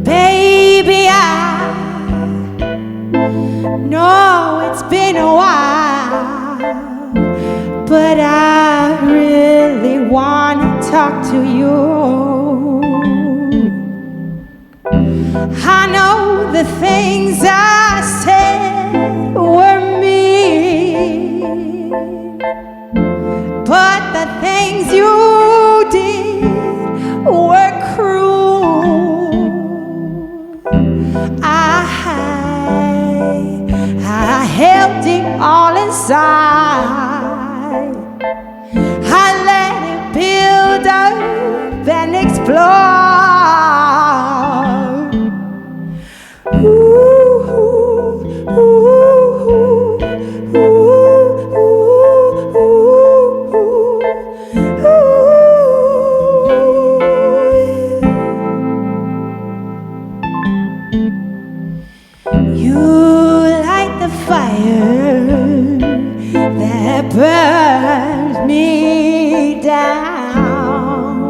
Baby, I know it's been a while, but I really wanna talk to you. I know the things I said were mean, but the things you did were cruel. I held it all inside. I let it build up and explode. Ooh, ooh, ooh, ooh, you light the fire that burns me down.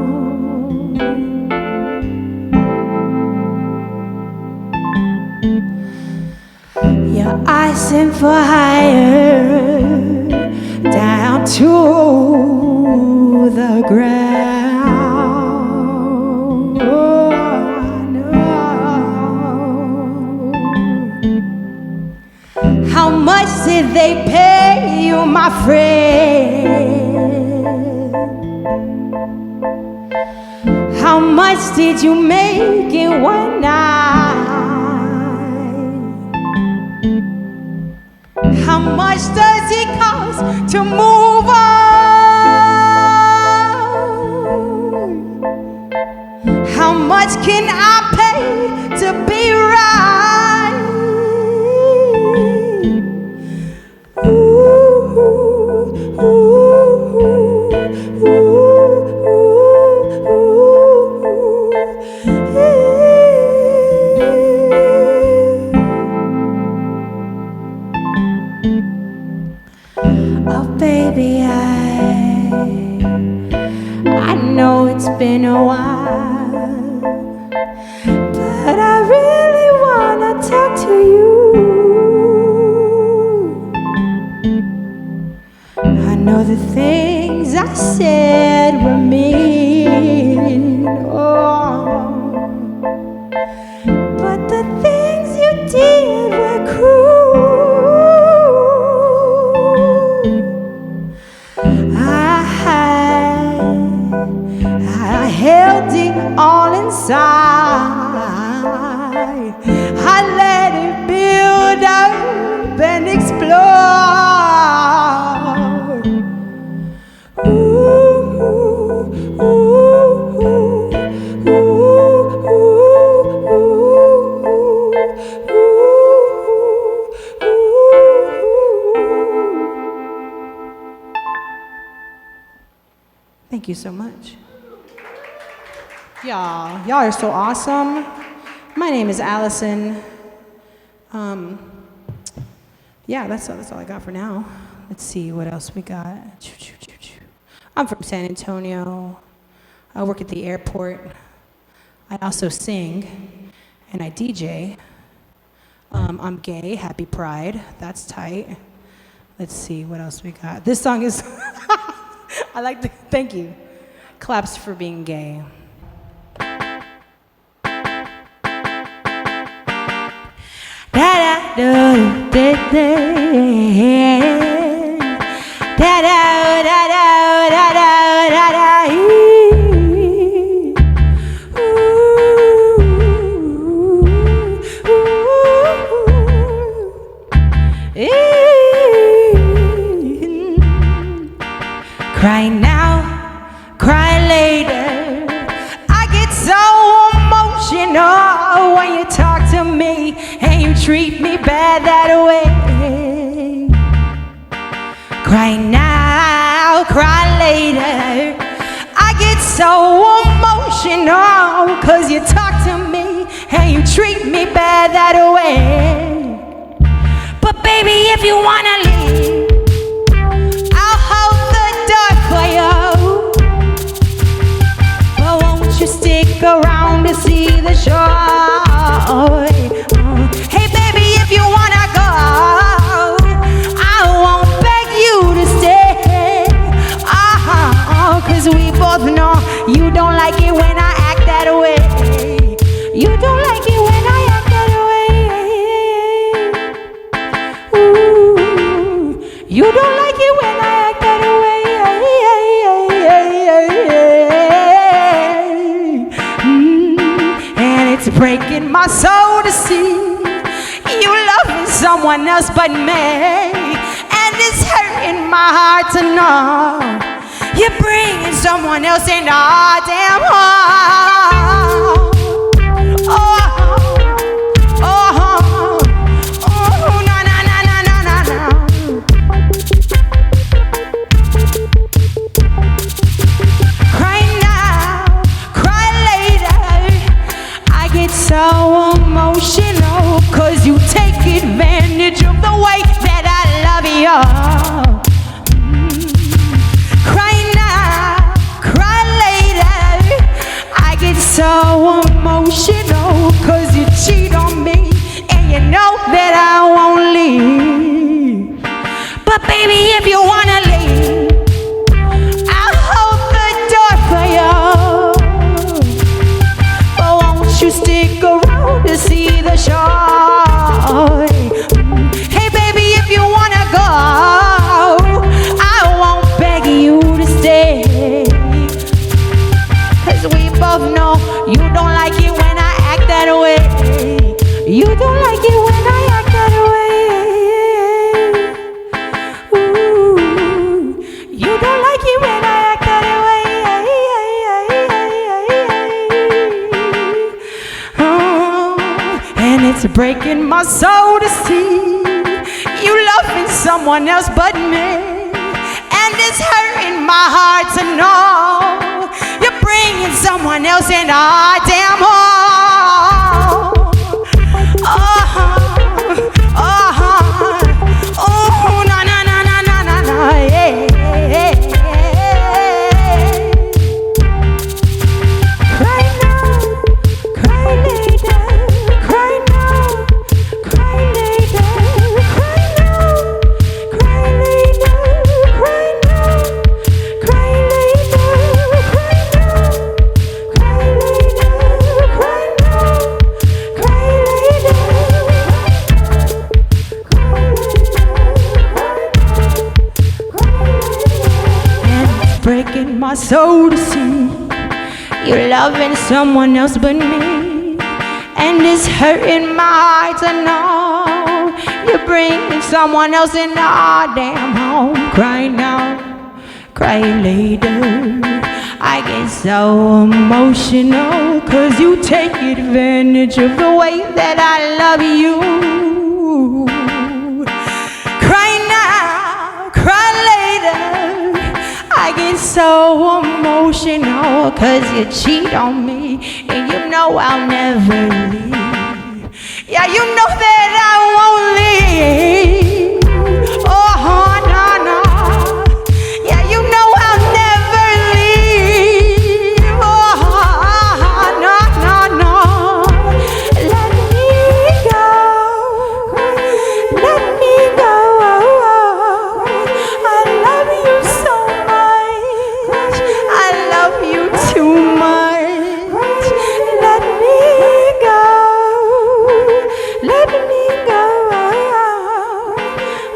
Your Alyson for higher, down to the ground. Oh, no. How much did they pay you, my friend? How much did you make in one night? How much does it cost to move on? How much can I pay to be right? Ooh, ooh, ooh, oh, baby, I know it's been a while, but I really wanna talk to you. I know the things I said were mean, oh, but the things you did were cruel. I held it all inside. I let it build up and explode. Ooh, ooh, ooh, Thank you so much. Y'all are so awesome. My name is Alyson. Yeah, that's all I got for now. Let's see what else we got. I'm from San Antonio. I work at the airport. I also sing and I DJ. I'm gay, happy pride. That's tight. Let's see what else we got. This song is, I like the, thank you. Claps for being gay. Cry now, cry later. I get so emotional when you talk to me and you treat me bad that way. later. I get so emotional, 'cause you talk to me and you treat me bad that way. But baby, if you wanna leave, I'll hold the door for you. But won't you stick around to see the show? Hey baby, if you wanna go, I won't beg you to stay. 'Cause we both know you don't like it when I act that way. You don't like it when I act that way. Ooh, you don't like it when I act that way. And it's breaking my soul to see you loving someone else but me. And it's hurting my heart to know you're bringing someone else in our damn home. Oh, oh, oh, na na na na na na na. Cry now, cry later. I get so emotional, 'cause you take advantage of the way that I love you. So emotional, 'cause you cheat on me and you know that I won't leave. But baby, if you wanna leave, I'll hold the door for you. But won't you stick around to see the show? Hey baby, if you wanna go, I won't beg you to stay. 'Cause we both know you don't like it when I act that way. You don't like it when I act that way. Ooh, you don't like it when I act that way. Oh, and it's breaking my soul to see you loving someone else but me. And it's hurting my heart to know you're bringing someone else in our damn home. Oh, oh, oh, na na na na na na na, yeah. Cry now, cry later, cry now, cry later, cry now, cry later, cry now, cry later, cry now. Breaking my soul to see you loving someone else but me. And it's hurting my heart to know you're bringing someone else in our damn home. Cry now, cry later. I get so emotional, 'cause you take advantage of the way that I love you. Cry now, cry later. I get so emotional, 'cause you cheat on me and you know I'll never leave. Yeah, you know that I won't leave. Oh, no, no. Yeah, you know I'll never leave. Oh, no, no, no. Let me go. Let me go. I love you so much. I love you too much. Let me go. Let me go.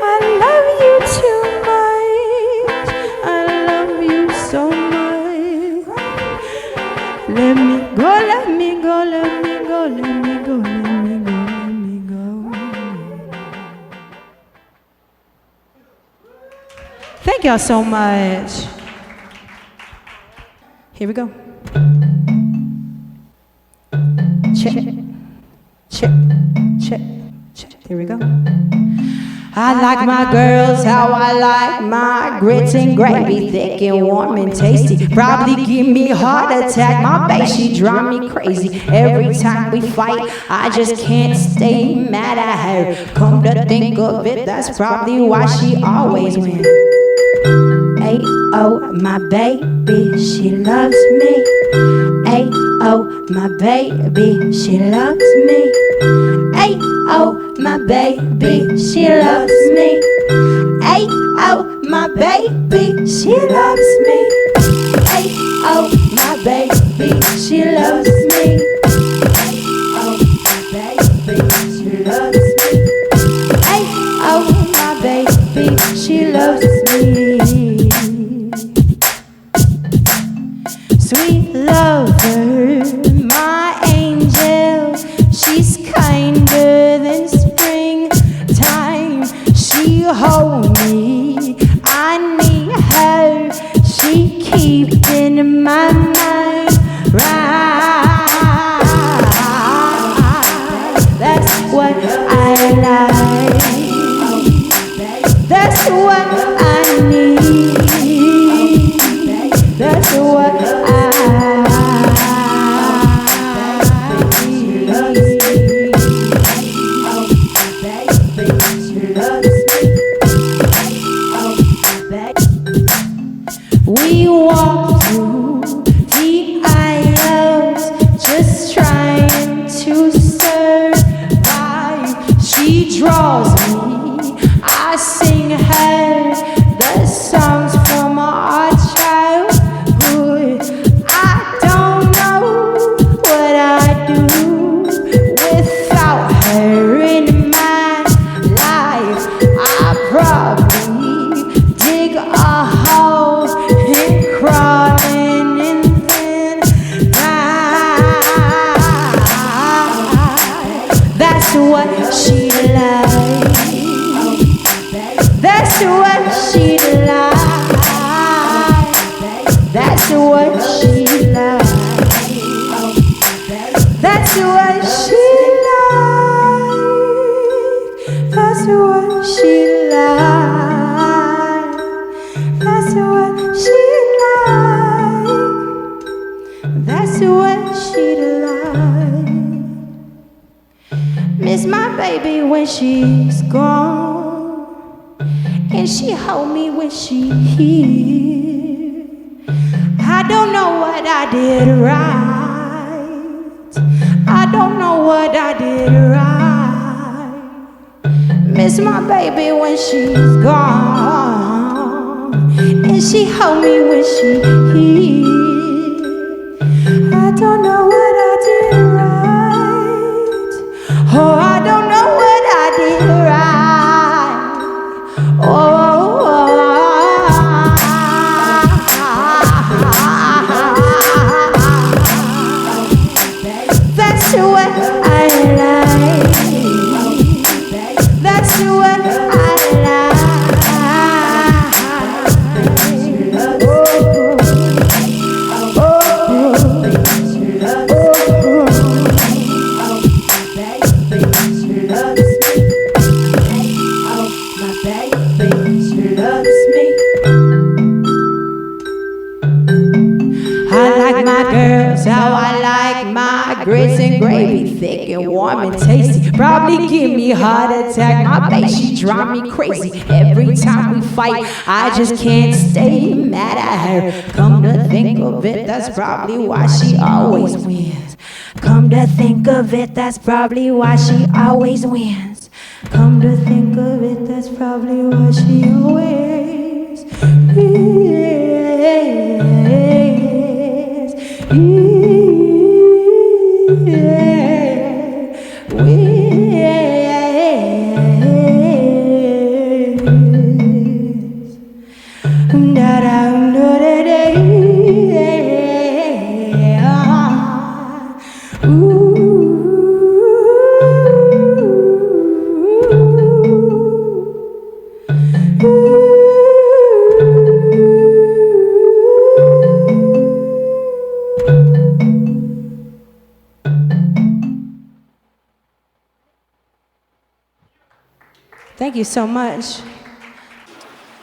I love you too much. I love you so much. Let me go, let me go, let me go, let me go, let me go, let me go. Thank y'all so much. Here we go. Check, check, check, check. Here we go. I like my girls how I like my grits and gravy, thick and warm and tasty. Probably give me a heart attack. My bae, she drive me crazy. Every time we fight, I just can't stay mad at her. Come to think of it, that's probably why she always wins. Ay, oh, my baby, she loves me. Ay, oh, my baby, she loves me. Ay, oh, my baby, she loves me. Ay, oh, my baby, she loves me. Ay, oh, my baby, she loves me. Ay, oh, my baby, she loves me. Ay, oh, my baby, she loves me. Sweet lover, my angel, she's kinder than springtime. She hold me, I need her. She keeps in my mind right. That's what I like. That's what I need. That's what I We walk through the aisles, just trying to survive. She draws me, I sing her the songs from our childhood. I don't know what I'd do without her in my life. I probably dig a hole and crawling and then die. That's what she likes. That's what she likes. That's what she likes. That's what she likes. That's what she likes. That's what she likes. That's what she likes. Miss my baby when she's gone, and she hold me when she here. I don't know what I did right. I don't know what I did right. Miss my baby when she's gone, and she hold me when she here. I don't know what I did right. Oh, I don't know what I did right. Oh. That's what I like. That's what I like. I like my girls how I like my grits and gravy, thick and warm and tasty. Probably give me a heart attack. My bae, she drive me crazy. Every time we fight, I just can't stay mad at her. Come to think of it, that's probably why she always wins. Come to think of it, that's probably why she always wins. Come to think of it, that's probably why she always Thank you so much.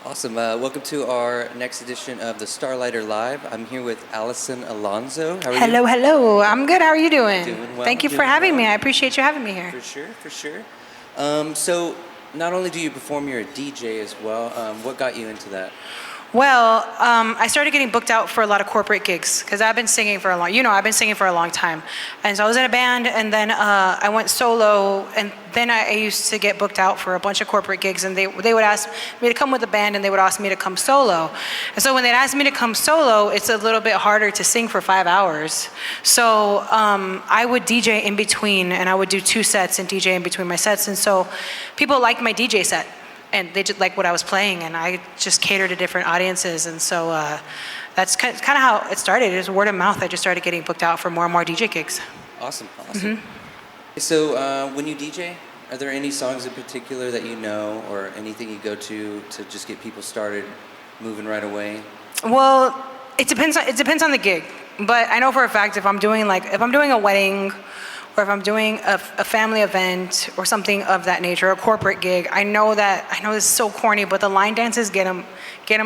Awesome. Welcome to our next edition of the Starlighter Live. I'm here with Alyson Alonzo. How are you? Hello. I'm good. How are you doing? Doing well. Thank you for having me. I appreciate you having me here. For sure. So, not only do you perform, you're a DJ as well. What got you into that? Well, I started getting booked out for a lot of corporate gigs because I've been singing for a long time. And so I was in a band, and then I went solo, and then I used to get booked out for a bunch of corporate gigs, and they would ask me to come with a band, and they would ask me to come solo. And so when they'd ask me to come solo, it's a little bit harder to sing for 5 hours. So I would DJ in between, and I would do 2 sets and DJ in between my sets. And so people liked my DJ set. And they just like what I was playing, and I just cater to different audiences, and so that's kind of how it started. It was word of mouth. I just started getting booked out for more and more DJ gigs. Awesome. So when you DJ, are there any songs in particular that you know, or anything you go to just get people started moving right away? Well, it depends on the gig, but I know for a fact if I'm doing a wedding, or if I'm doing a family event or something of that nature, a corporate gig, I know it's so corny, but the line dances get them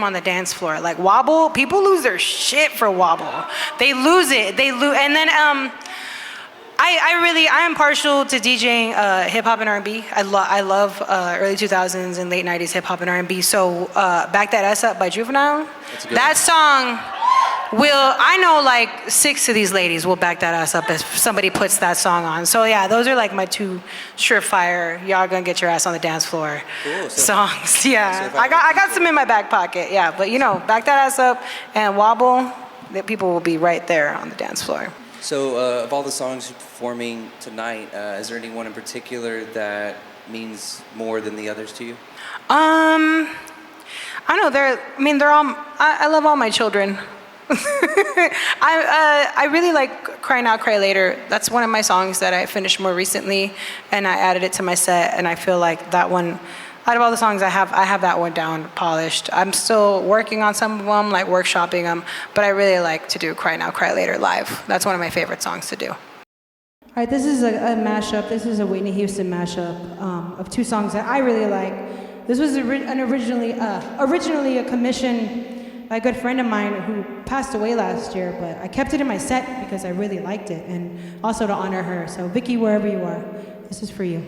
on the dance floor. Like wobble, people lose their shit for wobble. They lose it. And then I am partial to DJing hip hop and R&B. I love early 2000s and late 90s hip hop and R&B. So Back That Ass Up by Juvenile. That song. I know like 6 of these ladies will back that ass up if somebody puts that song on. So yeah, those are like my 2 surefire, y'all gonna get your ass on the dance floor songs. Yeah, I got some in my back pocket. Yeah, but back that ass up and wobble, that people will be right there on the dance floor. So of all the songs you're performing tonight, is there any one in particular that means more than the others to you? I don't know. They're all. I love all my children. I really like Cry Now, Cry Later. That's one of my songs that I finished more recently, and I added it to my set, and I feel like that one, out of all the songs I have that one down, polished. I'm still working on some of them, like workshopping them, but I really like to do Cry Now, Cry Later live. That's one of my favorite songs to do. All right, this is a mashup. This is a Whitney Houston mashup of 2 songs that I really like. This was originally a commission by a good friend of mine who passed away last year, but I kept it in my set because I really liked it, and also to honor her. So Vicky, wherever you are, this is for you.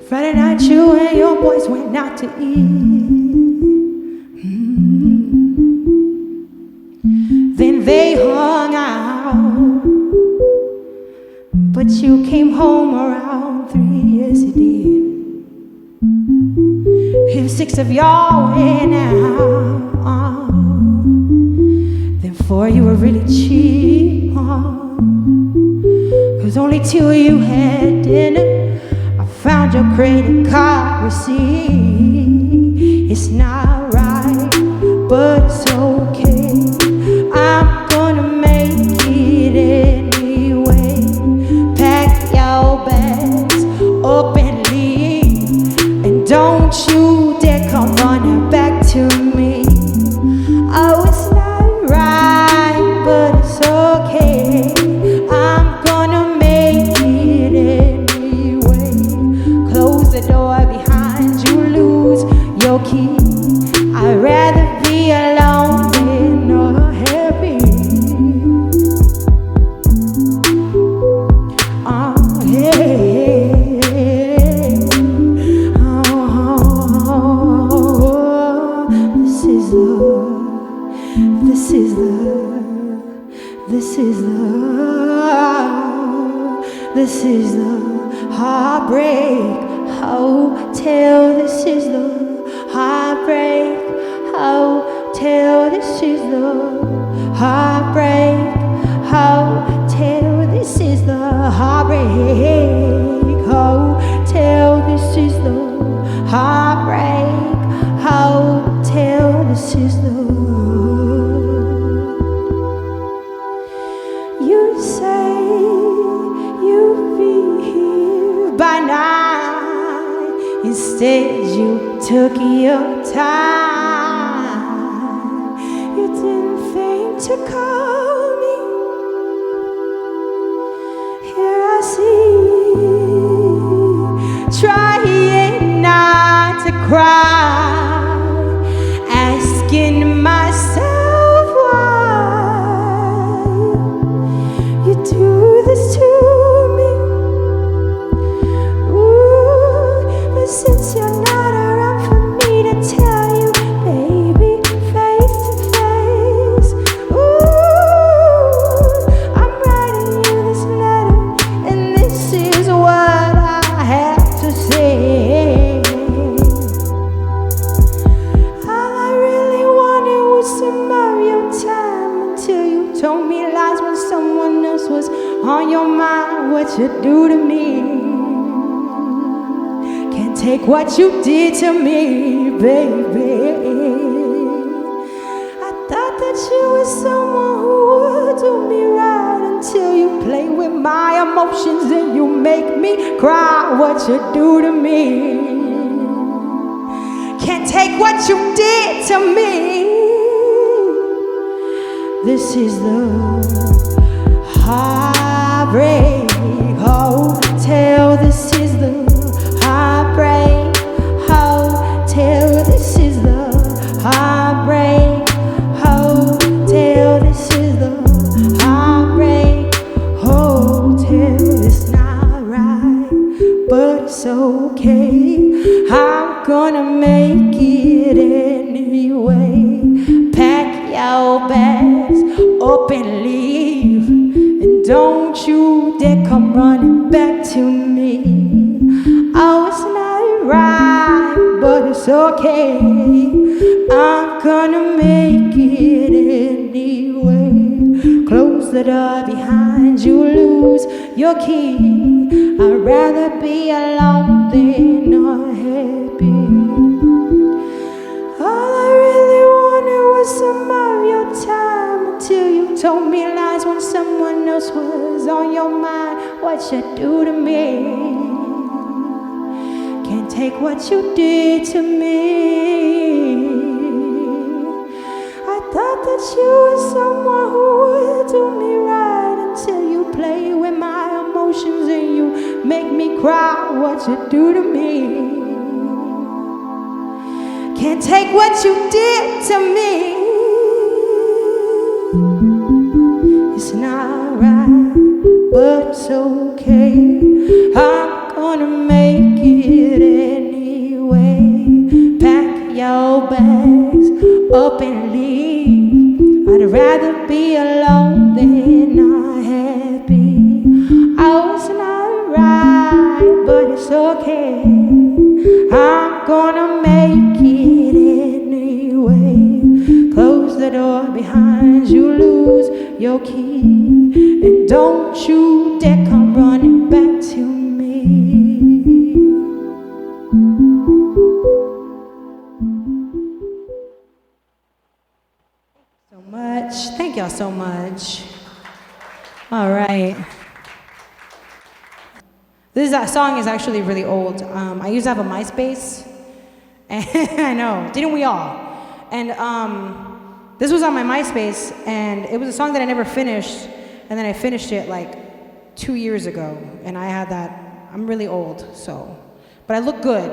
Friday night, you and your boys went out to eat. Then they hung out. But you came home around 3, yes you did. If 6 of y'all went out, then 4 you were really cheap. 'Cause only 2 of you had dinner. I found your credit card receipt. It's not right, but it's okay. I'm gonna make it anyway. Pack your bags up and leave, and don't you dare come running back to me. Oh, it's not right, but it's okay. I'm gonna make it anyway. Close the door behind you, lose your key. I'd rather be alone than not happy. This is the heartbreak hotel. This is the heartbreak hotel. This is the heartbreak hotel. This is the heartbreak hotel. This is the heartbreak hotel. This is the. You say you'll be here by 9. Instead you took your time. to call me. Here I see, trying not to cry, asking myself why you do this to me. Ooh, but since you're not around for me to tell you, baby, face to face, ooh, I'm writing you this letter, and this is what I have to say. All I really wanted was some of your time until you told me lies when someone else was on your mind. What you do to me, can't take what you did to me, baby. I thought that you were someone who would do me right until you play with my emotions and you make me cry. What you do to me, can't take what you did to me. This is the heartbreak hotel. This is the heartbreak hotel. This is the heartbreak hotel. This is the heartbreak hotel. It's not right, but it's okay. I'm gonna make it anyway. Pack your bags up and leave, and don't you dare come running back to me. Oh, it's not right, but it's okay. I'm gonna make it anyway. Close the door behind you, lose your key. I'd rather be alone than not happy. All I really wanted was some of your time until you told me lies when someone else was on your mind. What you do to me, can't take what you did to me. I thought that you were someone who would do me right until you play with my emotions and you make me cry. What you do to me, can't take what you did to me. It's not right, but it's okay. I'm gonna make it anyway. Pack your bags up and leave. I'd rather be alone than not happy. Oh, it's not right, but it's okay. I'm gonna make it anyway. Close the door behind you, lose your key, and don't you dare come running back to me. So much. Thank y'all so much. All right. That song is actually really old. I used to have a MySpace, and I know, didn't we all? And this was on my MySpace, and it was a song that I never finished, and then I finished it like 2 years ago, and I had that. I'm really old, so, but I look good,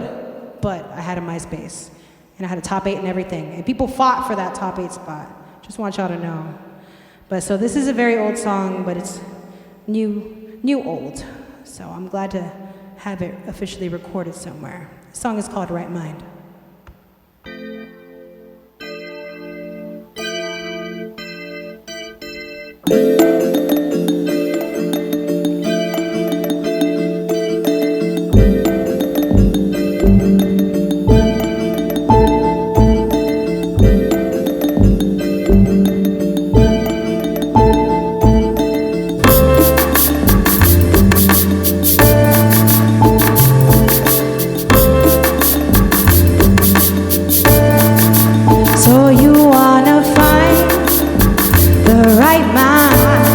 but I had a MySpace, and I had a top 8 and everything, and people fought for that top 8 spot. Just want y'all to know. But so this is a very old song, but it's new old. So I'm glad to have it officially recorded somewhere. The song is called Right Mind. So you wanna find the right mind.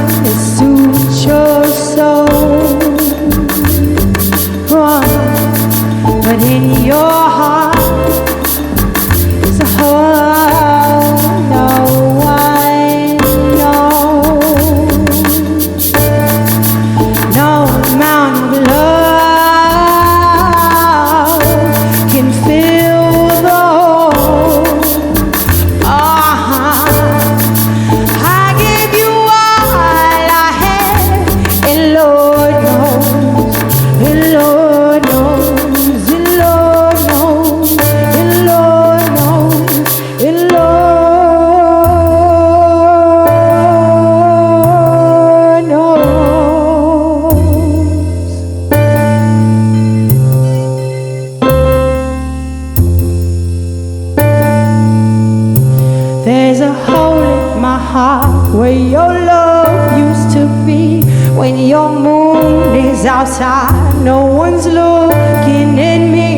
looking at me,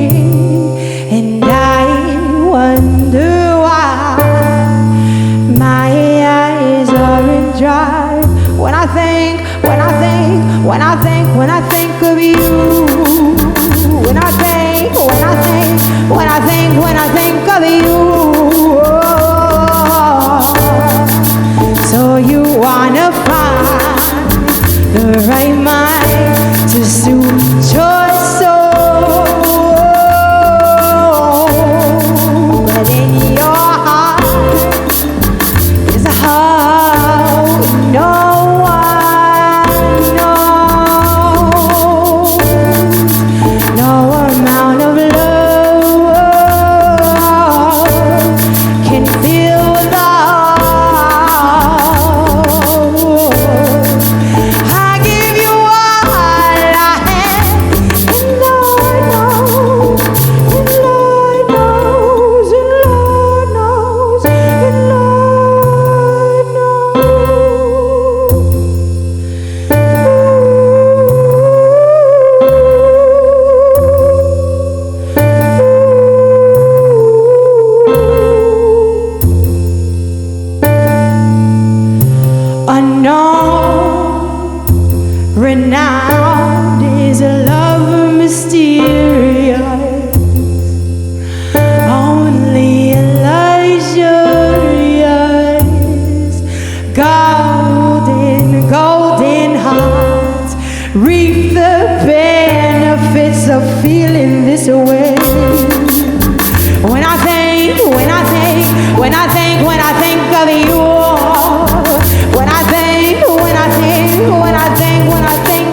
and I wonder why my eyes aren't dry when I think of you. When I think of you. So you wanna find the right mind to suit your soul, but in your heart is a heart no one knows. No amount of love can fill the renowned is a love mysterious. Only luxurious. Golden hearts reap the benefits of feeling this way. When I think of you. When I think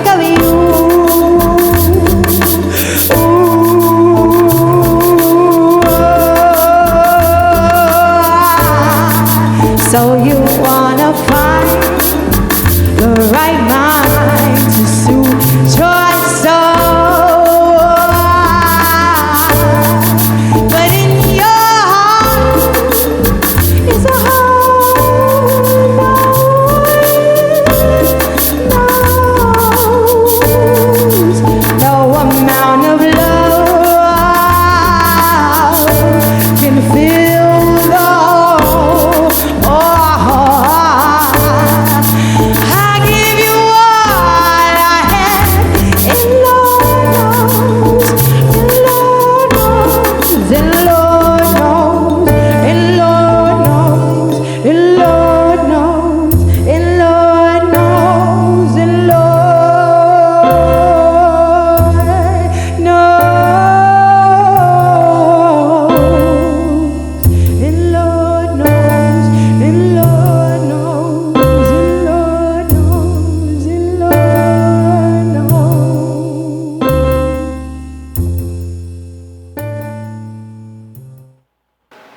of you. So you wanna find the right mind to suit your soul, but in your heart is a heart no one knows. No amount of love can fill the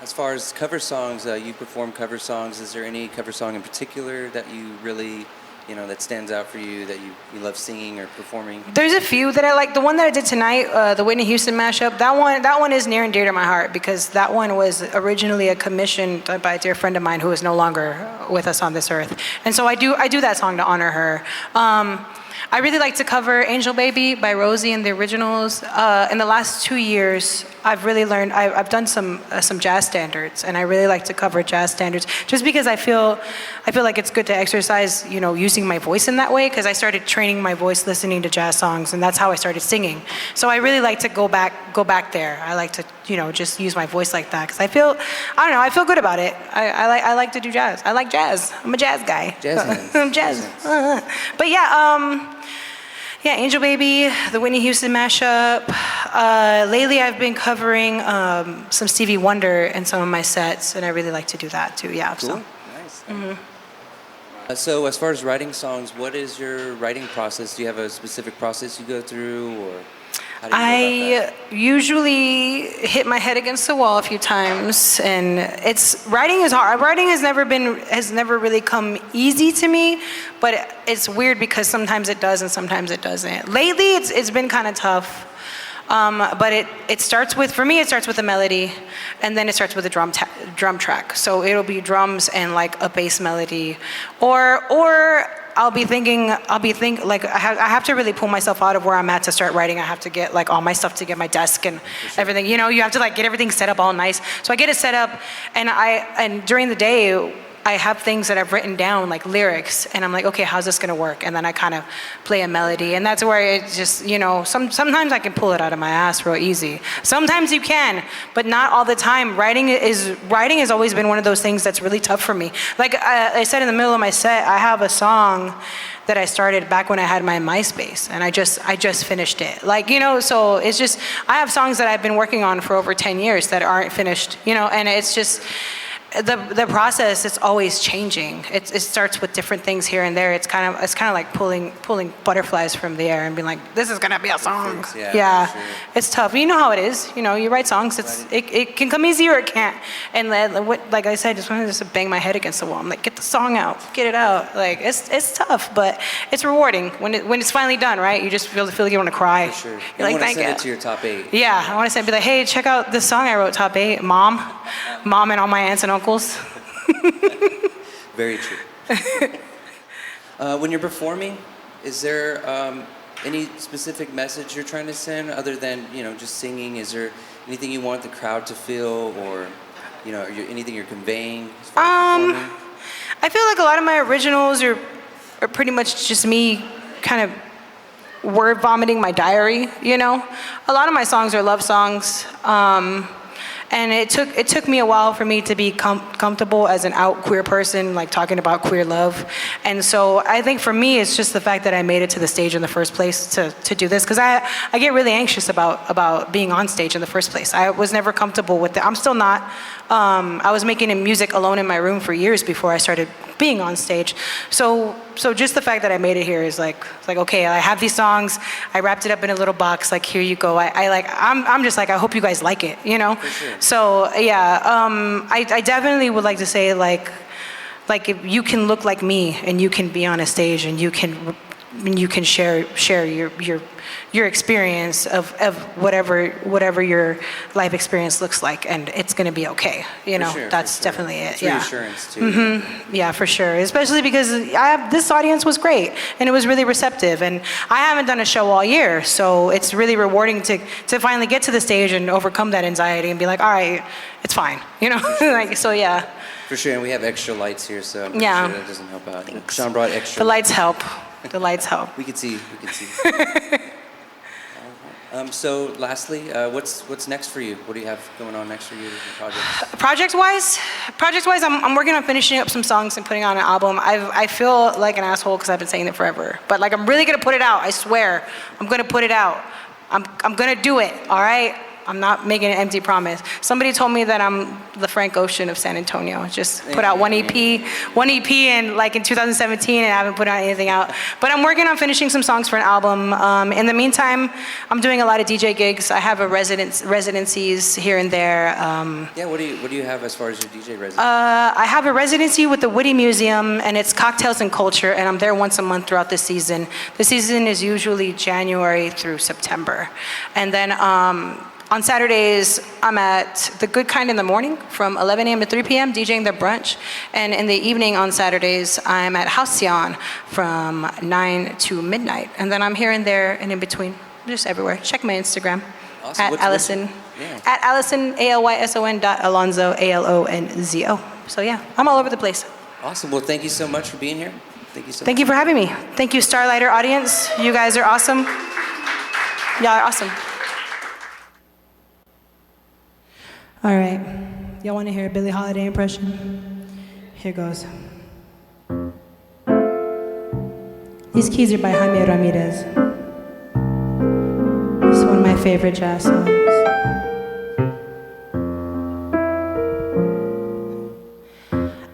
As far as cover songs, you perform cover songs. Is there any cover song in particular that you really, that stands out for you, that you love singing or performing? There's a few that I like. The one that I did tonight, the Whitney Houston mashup, that one is near and dear to my heart because that one was originally a commission by a dear friend of mine who is no longer with us on this earth. And so I do that song to honor her. I really like to cover Angel Baby by Rosie and the Originals. In the last 2 years, I've really learned, I've done some jazz standards, and I really like to cover jazz standards just because I feel like it's good to exercise, using my voice in that way, because I started training my voice listening to jazz songs, and that's how I started singing. So I really like to go back there. I like to, just use my voice like that, because I feel good about it. I like to do jazz. I like jazz. I'm a jazz guy. Jazz hands. I'm jazz. But yeah, Angel Baby, the Whitney Houston mashup. Lately, I've been covering some Stevie Wonder in some of my sets, and I really like to do that too. Yeah. Cool. So. Nice. So, as far as writing songs, what is your writing process? Do you have a specific process you go through, or how do you go about that? Usually hit my head against the wall a few times, and writing is hard. Writing has never really come easy to me, but it's weird because sometimes it does and sometimes it doesn't. Lately, it's been kind of tough. But it starts with a melody, and then it starts with a drum track. So it'll be drums and like a bass melody, or I'll be thinking, like, I have to really pull myself out of where I'm at to start writing. I have to get, like, all my stuff to get my desk and everything. You know, you have to, like, get everything set up all nice. So I get it set up, and during the day, I have things that I've written down, like lyrics, and I'm like, okay, how's this gonna work? And then I kind of play a melody, and that's where it just, you know, sometimes I can pull it out of my ass real easy. Sometimes you can, but not all the time. Writing has always been one of those things that's really tough for me. Like I said in the middle of my set, I have a song that I started back when I had my MySpace, and I just finished it. Like, you know, so it's just, I have songs that I've been working on for over 10 years that aren't finished, you know, and it's just, the process, it's always changing. It starts with different things here and there. It's kind of like pulling butterflies from the air and being like, this is gonna be a song. Yeah. Sure. It's tough. You know how it is. You know, you write songs. It can come easy or it can't. And like I said, just wanted to bang my head against the wall. I'm like, get the song out, get it out. Like it's tough, but it's rewarding when it's finally done. Right? You just feel like you want to cry. For sure. You're like, thank you. Send it to your top 8. Yeah, I want to be like, hey, check out this song I wrote, top 8, mom, and all my aunts and uncles. Very true. When you're performing, is there any specific message you're trying to send other than, you know, just singing? Is there anything you want the crowd to feel, or, you know, anything you're conveying as far as performing? I feel like a lot of my originals are pretty much just me kind of word vomiting my diary, you know? A lot of my songs are love songs. And it took me a while for me to be comfortable as an out queer person, like talking about queer love. And so I think for me, it's just the fact that I made it to the stage in the first place to do this. Because I get really anxious about being on stage in the first place. I was never comfortable with it. I'm still not. I was making music alone in my room for years before I started being on stage. So just the fact that I made it here is like okay, I have these songs, I wrapped it up in a little box, like here you go. I'm just like, I hope you guys like it, you know? For sure. So yeah, I definitely would like to say like if you can look like me and you can be on a stage and you can share your experience of whatever your life experience looks like, and it's going to be okay. You know, that's definitely it. It's yeah. reassurance too. Mm-hmm. Yeah, for sure. Especially because this audience was great and it was really receptive, and I haven't done a show all year, so it's really rewarding to finally get to the stage and overcome that anxiety and be like, all right, it's fine. You know, like so. Yeah. For sure, and we have extra lights here, so I'm sure that doesn't help out. Thanks. Shaun brought extra. The lights help. The lights help. We can see. So lastly, what's next for you? What do you have going on next for you with your projects? Projects-wise, I'm working on finishing up some songs and putting on an album. I feel like an asshole because I've been saying it forever, but like I'm really gonna put it out. I swear, I'm gonna put it out. I'm gonna do it. All right. I'm not making an empty promise. Somebody told me that I'm the Frank Ocean of San Antonio. Just put out one EP in 2017, and I haven't put out anything out. But I'm working on finishing some songs for an album. In the meantime, I'm doing a lot of DJ gigs. I have residencies here and there. What do you have as far as your DJ residency? I have a residency with the Woody Museum, and it's cocktails and culture, and I'm there once a month throughout the season. The season is usually January through September, and then. On Saturdays, I'm at The Good Kind in the morning from 11 a.m. to 3 p.m. DJing the brunch. And in the evening on Saturdays, I'm at Halcyon from 9 to midnight. And then I'm here and there and in between, just everywhere. Check my Instagram. Awesome. At Alyson. At Alyson, Alyson Alonzo, Alonzo. So yeah, I'm all over the place. Awesome. Well, thank you so much for being here. Thank you so much. Thank you for having me. Thank you, Starlighter audience. You guys are awesome. Y'all are awesome. All right, y'all want to hear a Billie Holiday impression? Here goes. These keys are by Jaime Ramirez. It's one of my favorite jazz songs.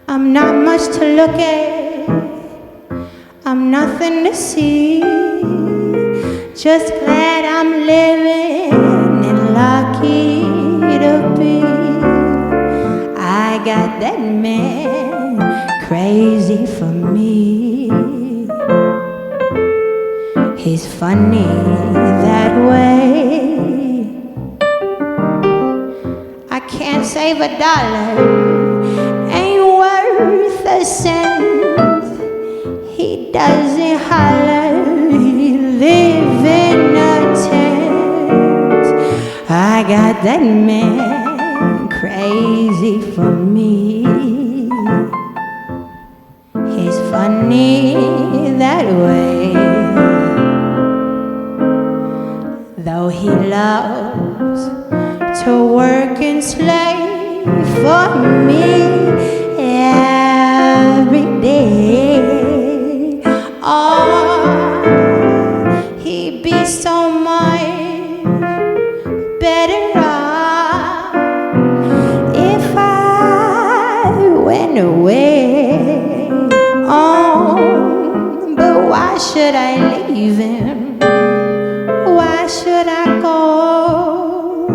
I'm not much to look at, I'm nothing to see, just glad I'm living and lucky to be. I got that man crazy for me. He's funny that way. I can't save a dollar, ain't worth a cent. He doesn't holler, he live in a tent. I got that man crazy for me. He's funny that way, though he loves to work and slave for me every day. Oh, he'd be so much better off if I went away. Oh, but why should I leave him? Why should I go?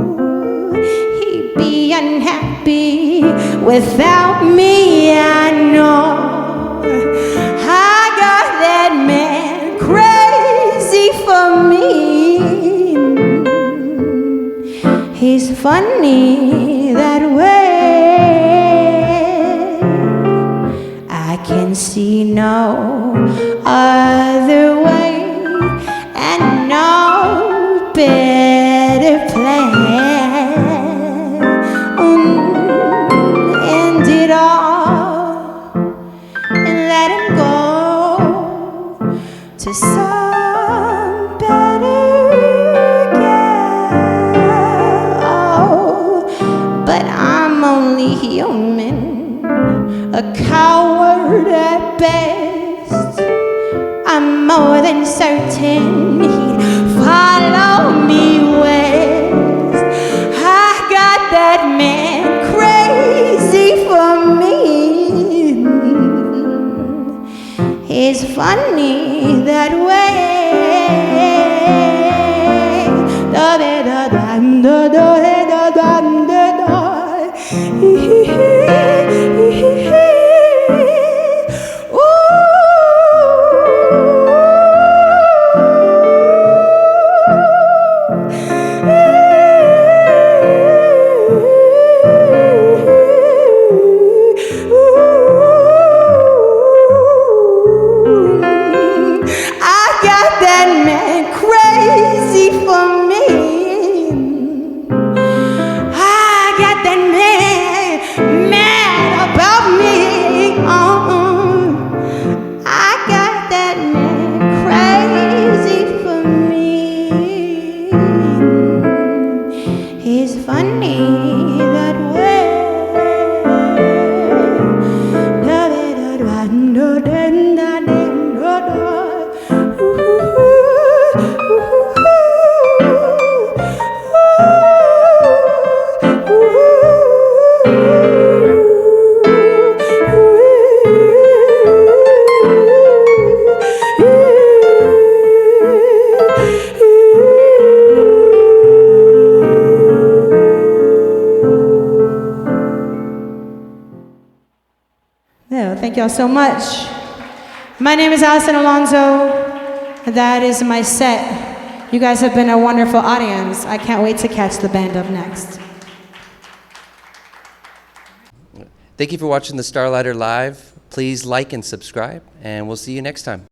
He'd be unhappy without me, I know. I got that man crazy for me. He's funny that way. I can see no other way and no better plan. End it all and let him go to some better girl. Oh, but I'm only human, a coward at best. I'm more than certain he'd follow me west. I got that man crazy for me. He's funny that way. Thank y'all so much. My name is Alyson Alonzo. That is my set. You guys have been a wonderful audience. I can't wait to catch the band up next. Thank you for watching the Starlighter Live. Please like and subscribe, and we'll see you next time.